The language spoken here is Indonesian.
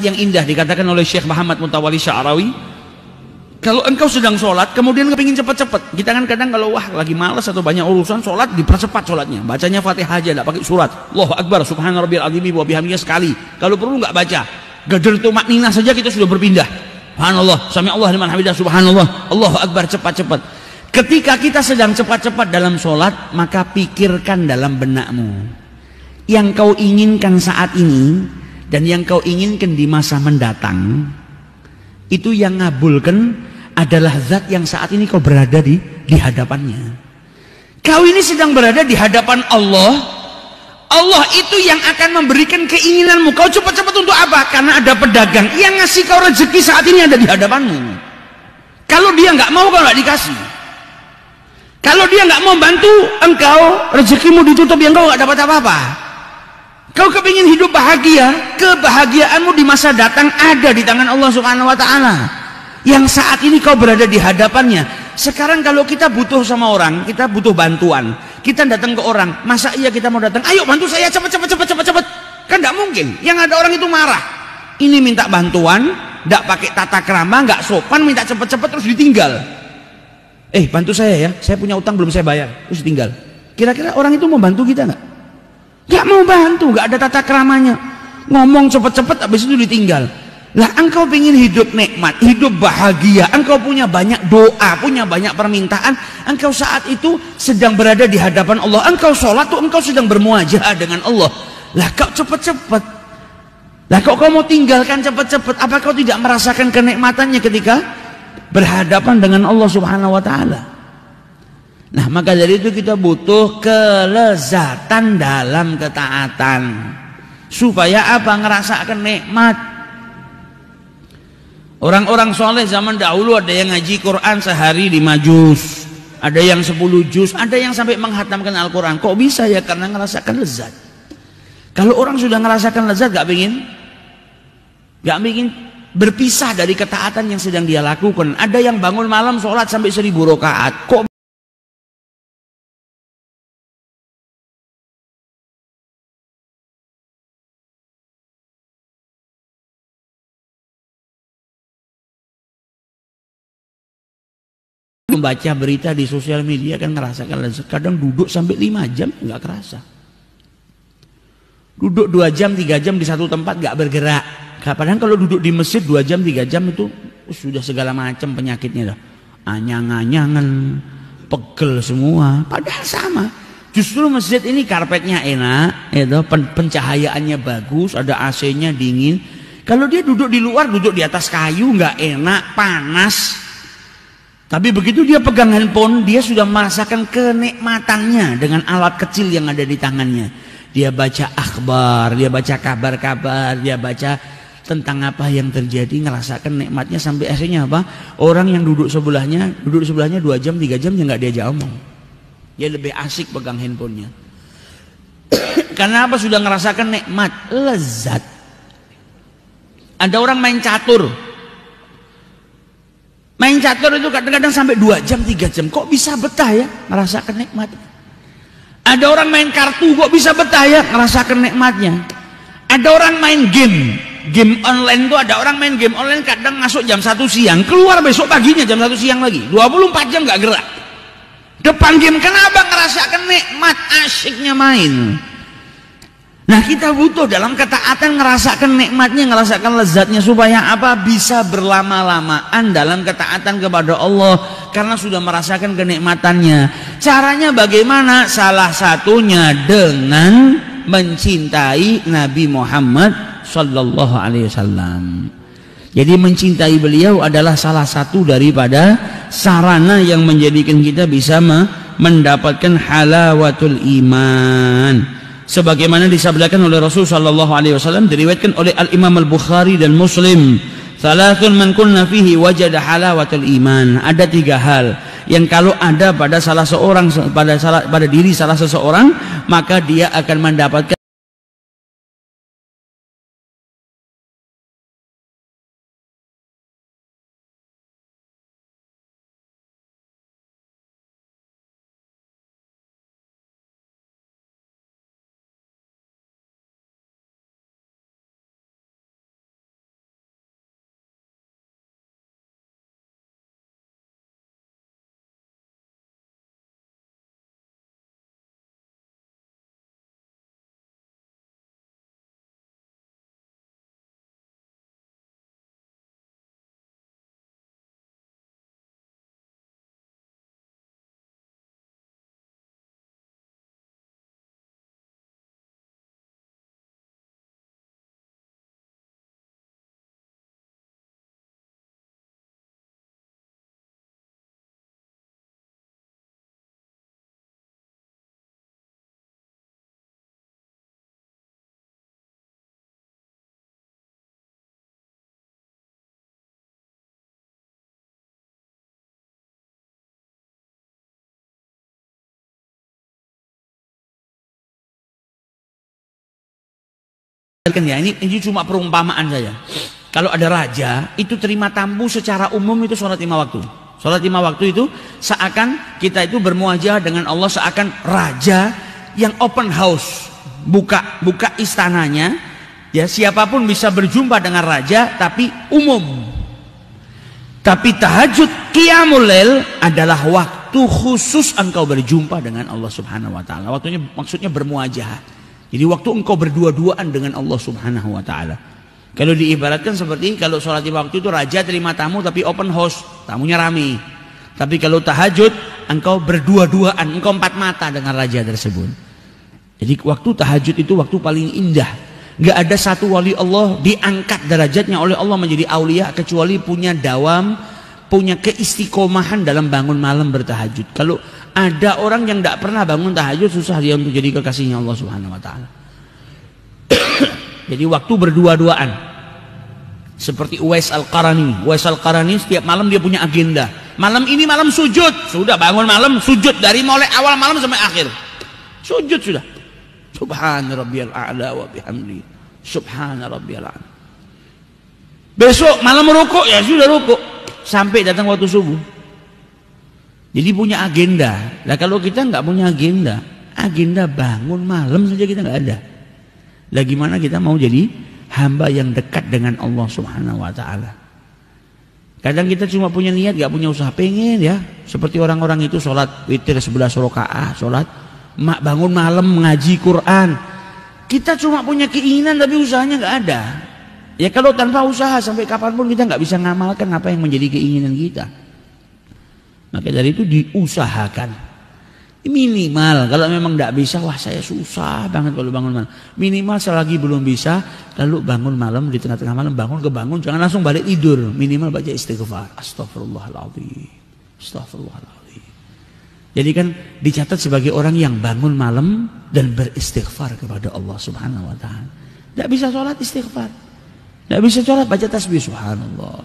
yang indah dikatakan oleh Syekh Muhammad Mutawalli Sya'rawi, kalau engkau sedang sholat kemudian kepingin cepat-cepat, kita kan kadang kalau wah lagi malas atau banyak urusan sholat, dipercepat sholatnya, bacanya Fatihah aja, tidak pakai surat. Allahu Akbar, Subhana Rabbiyal Azim wa bihamdihi sekali, kalau perlu nggak baca, gadar tumakninah saja kita sudah berpindah. Subhanallah, sami Allah liman hamidah, subhanallah, Allahu Akbar, cepat-cepat. Ketika kita sedang cepat-cepat dalam sholat, maka pikirkan dalam benakmu yang kau inginkan saat ini dan yang kau inginkan di masa mendatang. Itu yang ngabulkan adalah zat yang saat ini kau berada di hadapannya. Kau ini sedang berada di hadapan Allah. Allah itu yang akan memberikan keinginanmu. Kau cepat-cepat untuk apa? Karena ada pedagang yang ngasih kau rezeki saat ini ada di hadapanmu. Kalau dia nggak mau, kau nggak dikasih. Kalau dia nggak mau bantu engkau, rezekimu ditutup, yang kau nggak dapat apa-apa. Kau kepingin hidup bahagia, kebahagiaanmu di masa datang ada di tangan Allah Subhanahu wa Ta'ala yang saat ini kau berada di hadapannya. Sekarang kalau kita butuh sama orang, kita butuh bantuan, kita datang ke orang, masa iya kita mau datang, ayo bantu saya cepat, kan tidak mungkin. Yang ada orang itu marah, ini minta bantuan, tidak pakai tata krama, nggak sopan, minta cepat-cepat terus ditinggal. Bantu saya ya, saya punya utang belum saya bayar, terus ditinggal. Kira-kira orang itu mau bantu kita nggak? Gak mau bantu, gak ada tata keramanya, ngomong cepet-cepet habis itu ditinggal. Lah engkau ingin hidup nikmat, hidup bahagia, engkau punya banyak doa, punya banyak permintaan, engkau saat itu sedang berada di hadapan Allah, engkau sholat tuh engkau sedang bermuajah dengan Allah. Lah kau cepet-cepet, lah kau mau tinggalkan cepet-cepet, apa kau tidak merasakan kenikmatannya ketika berhadapan dengan Allah Subhanahu wa Ta'ala? Nah, maka dari itu kita butuh kelezatan dalam ketaatan supaya apa? Ngerasakan nikmat. Orang-orang soleh zaman dahulu ada yang ngaji Quran sehari 5 juz, ada yang 10 juz, ada yang sampai menghatamkan Al-Quran. Kok bisa ya? Karena ngerasakan lezat. Kalau orang sudah ngerasakan lezat, gak ingin berpisah dari ketaatan yang sedang dia lakukan. Ada yang bangun malam sholat sampai 1000 rakaat. Kok membaca berita di sosial media kan ngerasakan lezat. Kadang duduk sampai 5 jam nggak kerasa. Duduk 2 jam 3 jam di satu tempat nggak bergerak. Padahal kalau duduk di masjid 2 jam 3 jam itu sudah segala macam penyakitnya dah. Anyang-anyangan, pegel semua. Padahal sama. Justru masjid ini karpetnya enak, pencahayaannya bagus, ada AC-nya dingin. Kalau dia duduk di luar, duduk di atas kayu nggak enak, panas. Tapi begitu dia pegang handphone, dia sudah merasakan kenikmatannya dengan alat kecil yang ada di tangannya. Dia baca akhbar, dia baca kabar-kabar, dia baca tentang apa yang terjadi, ngerasakan nikmatnya sampai akhirnya apa? Orang yang duduk sebelahnya 2 jam 3 jam ya nggak diajak omong. Dia lebih asik pegang handphonenya. Karena apa? Sudah ngerasakan nikmat, lezat. Ada orang main catur. Main catur itu kadang-kadang sampai 2 jam 3 jam. Kok bisa betah ya? Merasakan nikmatnya. Ada orang main kartu, kok bisa betah ya? Merasakan nikmatnya. Ada orang main game online tuh, ada orang main game online kadang masuk jam 1 siang, keluar besok paginya jam 1 siang lagi, 24 jam nggak gerak depan game. Kenapa? Ngerasakan nikmat, asyiknya main. Nah, kita butuh dalam ketaatan ngerasakan nikmatnya, ngerasakan lezatnya supaya apa? Bisa berlama-lamaan dalam ketaatan kepada Allah karena sudah merasakan kenikmatannya. Caranya bagaimana? Salah satunya dengan mencintai Nabi Muhammad sallallahu alaihi wasallam. Jadi mencintai beliau adalah salah satu daripada sarana yang menjadikan kita bisa mendapatkan halawatul iman. Sebagaimana disabdakan oleh Rasul sallallahu alaihi wasallam, diriwayatkan oleh Al-Imam Al-Bukhari dan Muslim, "Thalathun man kunna fihi wajada halawatul iman." Ada 3 hal yang kalau ada pada salah seorang pada diri salah seseorang, maka dia akan mendapatkan perhatikan ya, ini cuma perumpamaan saja. Kalau ada raja, itu terima tamu secara umum itu sholat 5 waktu. Sholat 5 waktu itu seakan kita itu bermuajah dengan Allah, seakan raja yang open house, buka istananya, ya siapapun bisa berjumpa dengan raja, tapi umum. Tapi tahajud qiyamul lail adalah waktu khusus engkau berjumpa dengan Allah Subhanahu wa taala. Waktunya maksudnya bermuajah. Jadi waktu engkau berdua-duaan dengan Allah Subhanahu wa taala. Kalau diibaratkan seperti kalau sholat 5 waktu itu raja terima tamu tapi open house, tamunya rame. Tapi kalau tahajud engkau berdua-duaan, engkau 4 mata dengan raja tersebut. Jadi waktu tahajud itu waktu paling indah. Gak ada satu wali Allah diangkat derajatnya oleh Allah menjadi aulia kecuali punya dawam, punya keistiqomahan dalam bangun malam bertahajud. Kalau ada orang yang tidak pernah bangun tahajud, susah dia untuk jadi kekasihnya Allah Subhanahu wa taala. Jadi waktu berdua-duaan. Seperti Uwais Al-Qarani. Uwais Al-Qarani setiap malam dia punya agenda. Malam ini malam sujud. Sudah bangun malam sujud dari mulai awal malam sampai akhir. Sujud sudah. Subhana rabbiyal a'la wa bihamdi. Subhana rabbiyal a'la. Besok malam rukuk ya sudah rukuk sampai datang waktu subuh. Jadi punya agenda. Nah kalau kita nggak punya agenda bangun malam saja kita nggak ada. Lah gimana kita mau jadi hamba yang dekat dengan Allah Subhanahu wa taala? Kadang kita cuma punya niat, nggak punya usaha, pengen ya. Seperti orang-orang itu sholat witir 11 rakaat, sholat bangun malam ngaji Quran. Kita cuma punya keinginan tapi usahanya nggak ada. Ya kalau tanpa usaha sampai kapanpun kita nggak bisa ngamalkan apa yang menjadi keinginan kita. Maka dari itu diusahakan minimal. Kalau memang tidak bisa, wah saya susah banget kalau bangun malam. Minimal selagi belum bisa, lalu bangun malam di tengah-tengah malam bangun, jangan langsung balik tidur. Minimal baca istighfar. Astaghfirullahaladzim. Astaghfirullahaladzim. Jadi kan dicatat sebagai orang yang bangun malam dan beristighfar kepada Allah Subhanahu wa taala. Tidak bisa sholat istighfar. Tidak bisa sholat baca tasbih subhanallah.